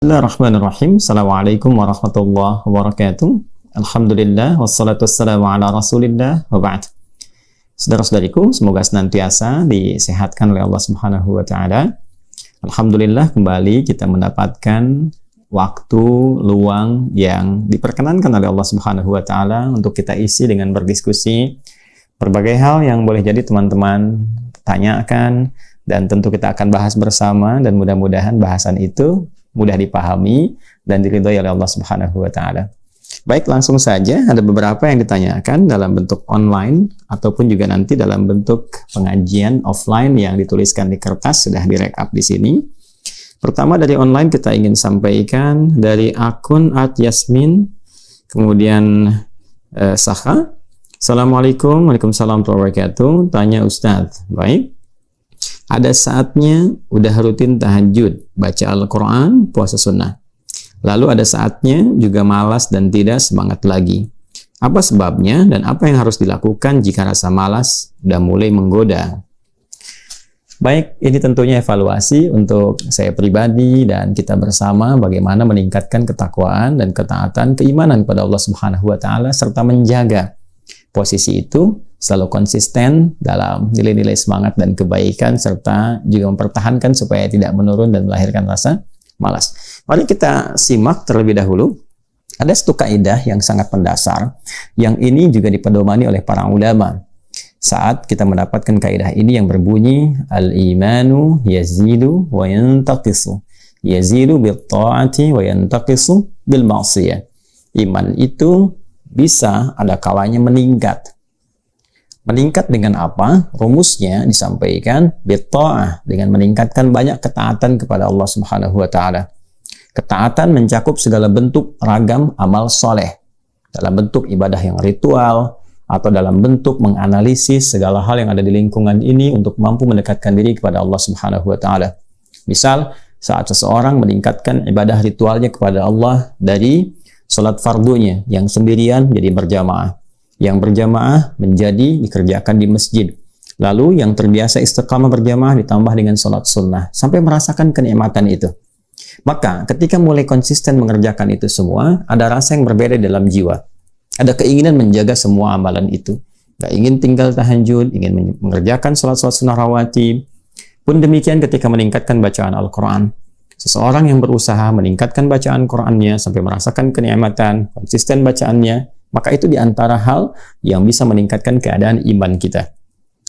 Bismillahirrahmanirrahim. Assalamualaikum warahmatullahi wabarakatuh. Alhamdulillah wassalatu wassalamu ala Rasulillah wa ba'd. Saudara-saudariku, semoga senantiasa disehatkan oleh Allah Subhanahu wa taala. Alhamdulillah kembali kita mendapatkan waktu luang yang diperkenankan oleh Allah Subhanahu wa taala untuk kita isi dengan berdiskusi berbagai hal yang boleh jadi teman-teman tanyakan, dan tentu kita akan bahas bersama, dan mudah-mudahan bahasan itu mudah dipahami dan diridhoi oleh Allah Subhanahu wa taala. Baik, langsung saja ada beberapa yang ditanyakan dalam bentuk online ataupun juga nanti dalam bentuk pengajian offline yang dituliskan di kertas, sudah direkap di sini. Pertama dari online kita ingin sampaikan dari akun @yasmin kemudian Saha. Assalamualaikum, waalaikumsalam warahmatullahi wabarakatuh. Tanya Ustadz, baik. Ada saatnya udah rutin tahajud, baca Al-Quran, puasa sunnah. Lalu ada saatnya juga malas dan tidak semangat lagi. Apa sebabnya dan apa yang harus dilakukan jika rasa malas udah mulai menggoda? Baik, ini tentunya evaluasi untuk saya pribadi dan kita bersama bagaimana meningkatkan ketakwaan dan ketaatan keimanan kepada Allah Subhanahu wa taala serta menjaga posisi itu selalu konsisten dalam nilai-nilai semangat dan kebaikan, serta juga mempertahankan supaya tidak menurun dan melahirkan rasa malas. Mari kita simak terlebih dahulu. Ada satu kaidah yang sangat mendasar, yang ini juga dipedomani oleh para ulama. Saat kita mendapatkan kaidah ini yang berbunyi, al-imanu yazidu wa yantaqisu. Yazidu bil ta'ati wa yantaqisu bil ma'siyah. Iman itu bisa ada kalanya meningkat. Meningkat dengan apa? Rumusnya disampaikan bitta'ah, dengan meningkatkan banyak ketaatan kepada Allah Subhanahu wa taala. Ketaatan mencakup segala bentuk ragam amal soleh, dalam bentuk ibadah yang ritual atau dalam bentuk menganalisis segala hal yang ada di lingkungan ini untuk mampu mendekatkan diri kepada Allah Subhanahu wa taala. Misal, saat seseorang meningkatkan ibadah ritualnya kepada Allah dari salat fardunya yang sendirian jadi berjamaah, yang berjamaah menjadi dikerjakan di masjid. Lalu yang terbiasa istiqamah berjamaah ditambah dengan sholat sunnah, sampai merasakan kenikmatan itu. Maka ketika mulai konsisten mengerjakan itu semua, ada rasa yang berbeda dalam jiwa. Ada keinginan menjaga semua amalan itu. Gak ingin tinggal tahajud, ingin mengerjakan sholat-sholat sunnah rawatib. Pun demikian ketika meningkatkan bacaan Al-Quran. Seseorang yang berusaha meningkatkan bacaan Qurannya sampai merasakan kenikmatan, konsisten bacaannya, maka itu diantara hal yang bisa meningkatkan keadaan iman kita.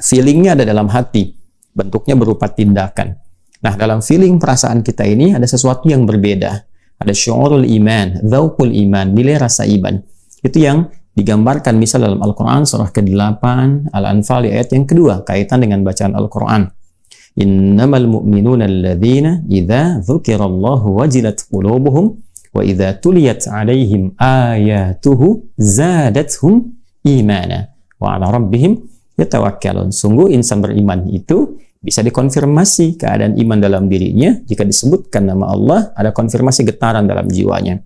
Feelingnya ada dalam hati, bentuknya berupa tindakan. Nah, dalam feeling perasaan kita ini ada sesuatu yang berbeda. Ada syu'urul iman, dzauqul iman, nilai rasa iman. Itu yang digambarkan misal dalam Al-Quran surah ke-8 Al-Anfal ayat yang kedua, kaitan dengan bacaan Al-Quran. Innamal mu'minuna alladzina idza dzukirallahu wajilat qulubuhum wa idza tuliyat 'alaihim ayatuhu zadatuhum imana wa 'ala rabbihim yatawakkalun. Sungguh insan beriman itu bisa dikonfirmasi keadaan iman dalam dirinya jika disebutkan nama Allah, ada konfirmasi getaran dalam jiwanya.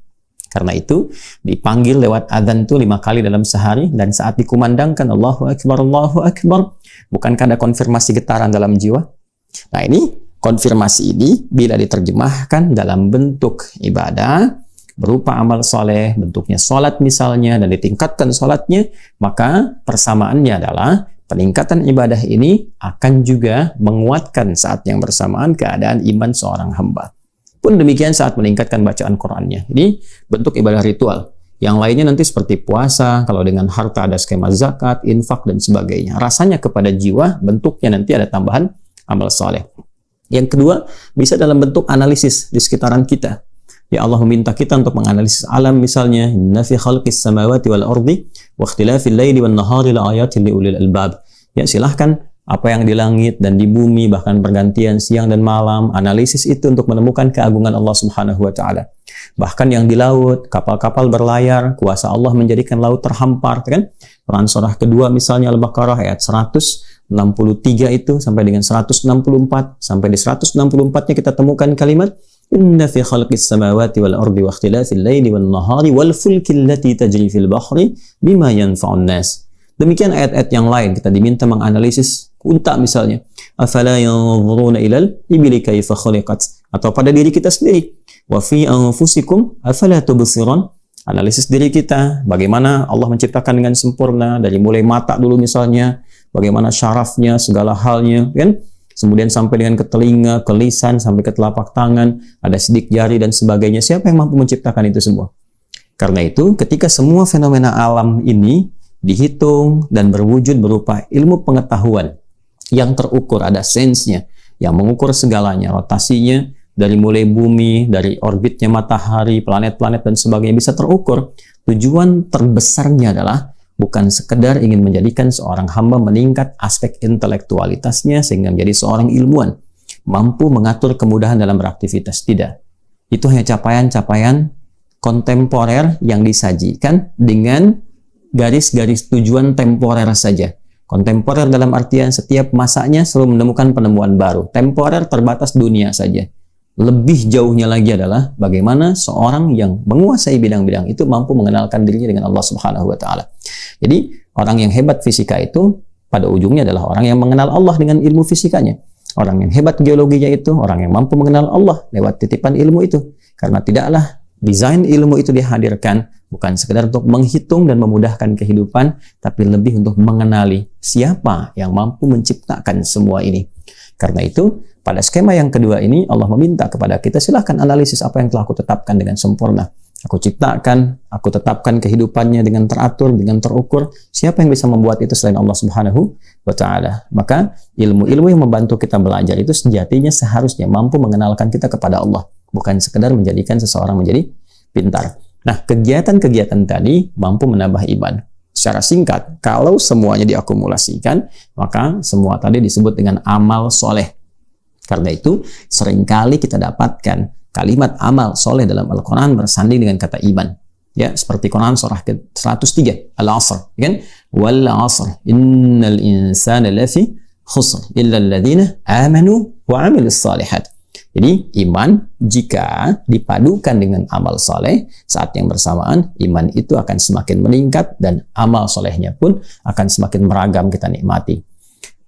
Karena itu dipanggil lewat adzan itu 5 kali dalam sehari, dan saat dikumandangkan Allahu Akbar, bukankah ada konfirmasi getaran dalam jiwa? Nah, ini konfirmasi ini bila diterjemahkan dalam bentuk ibadah berupa amal soleh, bentuknya sholat misalnya, dan ditingkatkan sholatnya, maka persamaannya adalah peningkatan ibadah ini akan juga menguatkan saat yang bersamaan keadaan iman seorang hamba. Pun demikian saat meningkatkan bacaan Qur'annya. Ini bentuk ibadah ritual. Yang lainnya nanti seperti puasa, kalau dengan harta ada skema zakat, infak, dan sebagainya. Rasanya kepada jiwa, bentuknya nanti ada tambahan amal soleh. Yang kedua, bisa dalam bentuk analisis di sekitaran kita. Ya Allah meminta kita untuk menganalisis alam misalnya, inna fi khalqis samawati wal ardi wa ikhtilafil laili wan nahari la ayatin li ulil albab. Ya, silahkan apa yang di langit dan di bumi, bahkan pergantian siang dan malam, analisis itu untuk menemukan keagungan Allah Subhanahu wa taala. Bahkan yang di laut, kapal-kapal berlayar, kuasa Allah menjadikan laut terhampar, kan? Quran surah kedua misalnya Al-Baqarah ayat 163 itu sampai dengan 164, sampai di 164-nya kita temukan kalimat inna fi khalqis samawati wal ardi wa ikhtilafil laili wan nahari wal fulki allati tajri fil bahri bima yanfa'un nas. Demikian ayat-ayat yang lain kita diminta menganalisis unta misalnya. Afala yanzuruna ilal ibili kaifa khuliqat atau pada diri kita sendiri. Wa fi anfusikum afala tubsirun. Analisis diri kita, bagaimana Allah menciptakan dengan sempurna, dari mulai mata dulu misalnya, bagaimana syarafnya, segala halnya, kan? Kemudian sampai dengan ke telinga, ke lisan, sampai ke telapak tangan, ada sidik jari dan sebagainya. Siapa yang mampu menciptakan itu semua? Karena itu, ketika semua fenomena alam ini dihitung dan berwujud berupa ilmu pengetahuan yang terukur, ada sensenya, yang mengukur segalanya, rotasinya, dari mulai bumi, dari orbitnya matahari, planet-planet dan sebagainya bisa terukur. Tujuan terbesarnya adalah bukan sekedar ingin menjadikan seorang hamba meningkat aspek intelektualitasnya sehingga menjadi seorang ilmuwan, mampu mengatur kemudahan dalam beraktivitas. Tidak. Itu hanya capaian-capaian kontemporer yang disajikan dengan garis-garis tujuan temporer saja. Kontemporer dalam artian setiap masanya selalu menemukan penemuan baru. Temporer terbatas dunia saja. Lebih jauhnya lagi adalah bagaimana seorang yang menguasai bidang-bidang itu mampu mengenalkan dirinya dengan Allah Subhanahu wa taala. Jadi, orang yang hebat fisika itu pada ujungnya adalah orang yang mengenal Allah dengan ilmu fisikanya. Orang yang hebat geologinya itu orang yang mampu mengenal Allah lewat titipan ilmu itu. Karena tidaklah desain ilmu itu dihadirkan bukan sekedar untuk menghitung dan memudahkan kehidupan, tapi lebih untuk mengenali siapa yang mampu menciptakan semua ini. Karena itu, pada skema yang kedua ini, Allah meminta kepada kita, silahkan analisis apa yang telah aku tetapkan dengan sempurna. Aku ciptakan, aku tetapkan kehidupannya dengan teratur, dengan terukur. Siapa yang bisa membuat itu selain Allah Subhanahu wa ta'ala? Maka, ilmu-ilmu yang membantu kita belajar itu sejatinya seharusnya mampu mengenalkan kita kepada Allah. Bukan sekedar menjadikan seseorang menjadi pintar. Nah, kegiatan-kegiatan tadi mampu menambah iman. Secara singkat, kalau semuanya diakumulasikan, maka semua tadi disebut dengan amal soleh. Karena itu, seringkali kita dapatkan kalimat amal soleh dalam Al-Quran bersanding dengan kata iman. Ya, seperti Quran surah ke-103, Al-Asr. Kan? Wal asr, innal insana lafi khusr, illa alladhina amanu wa amilus salihat. Jadi, iman jika dipadukan dengan amal soleh, saat yang bersamaan, iman itu akan semakin meningkat dan amal solehnya pun akan semakin beragam kita nikmati.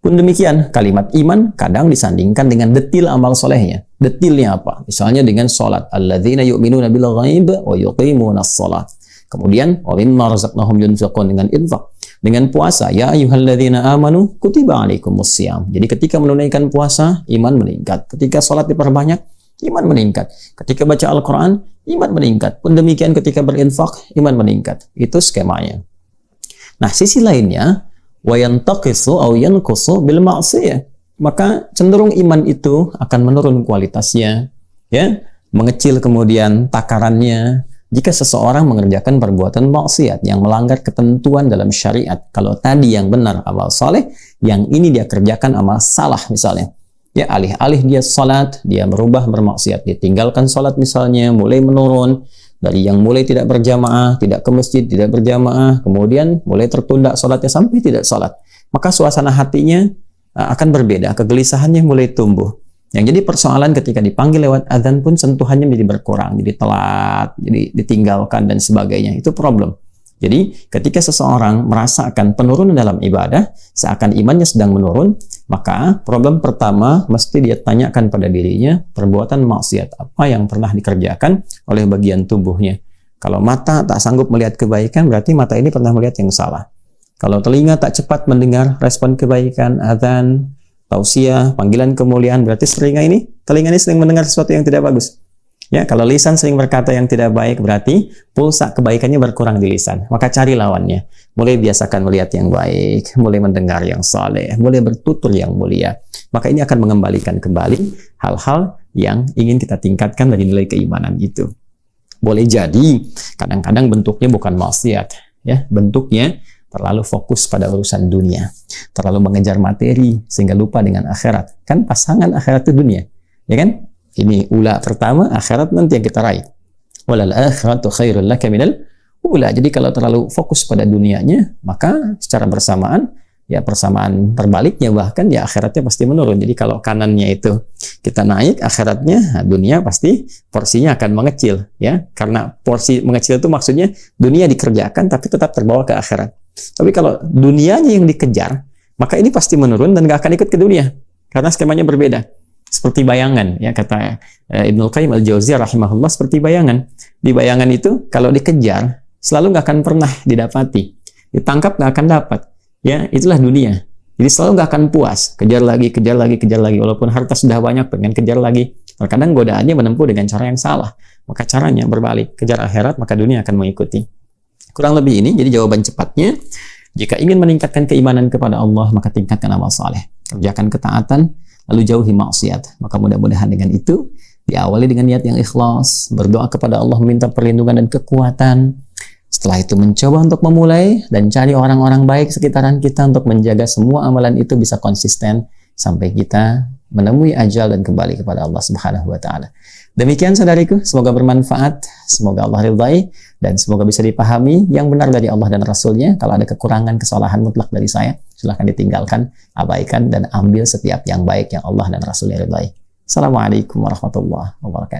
Pun demikian, kalimat iman kadang disandingkan dengan detil amal solehnya. Detilnya apa? Misalnya dengan sholat. Alladzina yu'minuna bil ghaib wa yuqimuna sholat. Kemudian, wa mimma razaqnahum yunfiqun, dengan infak. Dengan puasa, ya ayyuhalladzina amanu kutiba alaikumussyam. Jadi ketika menunaikan puasa, iman meningkat. Ketika sholat diperbanyak, iman meningkat. Ketika baca Al-Quran, iman meningkat. Pun demikian ketika berinfak, iman meningkat. Itu skemanya. Nah, sisi lainnya, wa yantaqisu aw yanqusu bil ma'siyah. Maka cenderung iman itu akan menurun kualitasnya, ya, mengecil kemudian takarannya jika seseorang mengerjakan perbuatan maksiat yang melanggar ketentuan dalam syariat. Kalau tadi yang benar amal saleh, yang ini dia kerjakan amal salah misalnya. Ya, alih-alih dia salat, dia merubah bermaksiat, dia tinggalkan salat misalnya, mulai menurun. Dari yang mulai tidak berjamaah, tidak ke masjid, tidak berjamaah, kemudian mulai tertunda sholatnya sampai tidak sholat. Maka suasana hatinya akan berbeda, kegelisahannya mulai tumbuh. Yang jadi persoalan ketika dipanggil lewat azan pun sentuhannya menjadi berkurang, jadi telat, jadi ditinggalkan dan sebagainya. Itu problem. Jadi ketika seseorang merasakan penurunan dalam ibadah, seakan imannya sedang menurun, maka problem pertama mesti dia tanyakan pada dirinya, perbuatan maksiat apa yang pernah dikerjakan oleh bagian tubuhnya. Kalau mata tak sanggup melihat kebaikan, berarti mata ini pernah melihat yang salah. Kalau telinga tak cepat mendengar respon kebaikan, azan, tausiah, panggilan kemuliaan, berarti telinga ini sering mendengar sesuatu yang tidak bagus. Ya, kalau lisan sering berkata yang tidak baik, berarti pulsa kebaikannya berkurang di lisan. Maka cari lawannya. Mulai biasakan melihat yang baik, mulai mendengar yang saleh, mulai bertutur yang mulia. Maka ini akan mengembalikan kembali hal-hal yang ingin kita tingkatkan dari nilai keimanan itu. Boleh jadi kadang-kadang bentuknya bukan maksiat, ya, bentuknya terlalu fokus pada urusan dunia, terlalu mengejar materi sehingga lupa dengan akhirat. Kan pasangan akhirat itu dunia, ya kan? Ini ula pertama, akhirat nanti yang kita raih. Walal akhiratu khairul laka minal ula. Jadi kalau terlalu fokus pada dunianya, maka secara bersamaan, ya persamaan terbaliknya bahkan ya akhiratnya pasti menurun. Jadi kalau kanannya itu kita naik, akhiratnya, dunia pasti porsinya akan mengecil, ya. Karena porsi mengecil itu maksudnya dunia dikerjakan tapi tetap terbawa ke akhirat. Tapi kalau dunianya yang dikejar, maka ini pasti menurun dan gak akan ikut ke dunia karena skemanya berbeda. seperti bayangan, ya kata Ibnul Qayyim Al-Jauziyah rahimahullah, seperti bayangan. Di bayangan itu kalau dikejar selalu nggak akan pernah didapati, ditangkap nggak akan dapat. Ya, itulah dunia. Jadi selalu nggak akan puas, kejar lagi, kejar lagi, kejar lagi. Walaupun harta sudah banyak, pengen kejar lagi. Terkadang godaannya menempuh dengan cara yang salah. Maka caranya berbalik, kejar akhirat, maka dunia akan mengikuti. Kurang lebih ini, jadi jawaban cepatnya, jika ingin meningkatkan keimanan kepada Allah, maka tingkatkan amal saleh. Kerjakan ketaatan, lalu jauhi maksiat. Maka mudah-mudahan dengan itu, diawali dengan niat yang ikhlas, berdoa kepada Allah, meminta perlindungan dan kekuatan. Setelah itu mencoba untuk memulai dan cari orang-orang baik sekitaran kita untuk menjaga semua amalan itu bisa konsisten sampai kita menemui ajal dan kembali kepada Allah Subhanahu wa taala. Demikian saudariku, semoga bermanfaat, semoga Allah ridhai, dan semoga bisa dipahami yang benar dari Allah dan Rasulnya. Kalau ada kekurangan, kesalahan mutlak dari saya, silahkan ditinggalkan, abaikan, dan ambil setiap yang baik yang Allah dan Rasulnya ridhai. Assalamualaikum warahmatullahi wabarakatuh.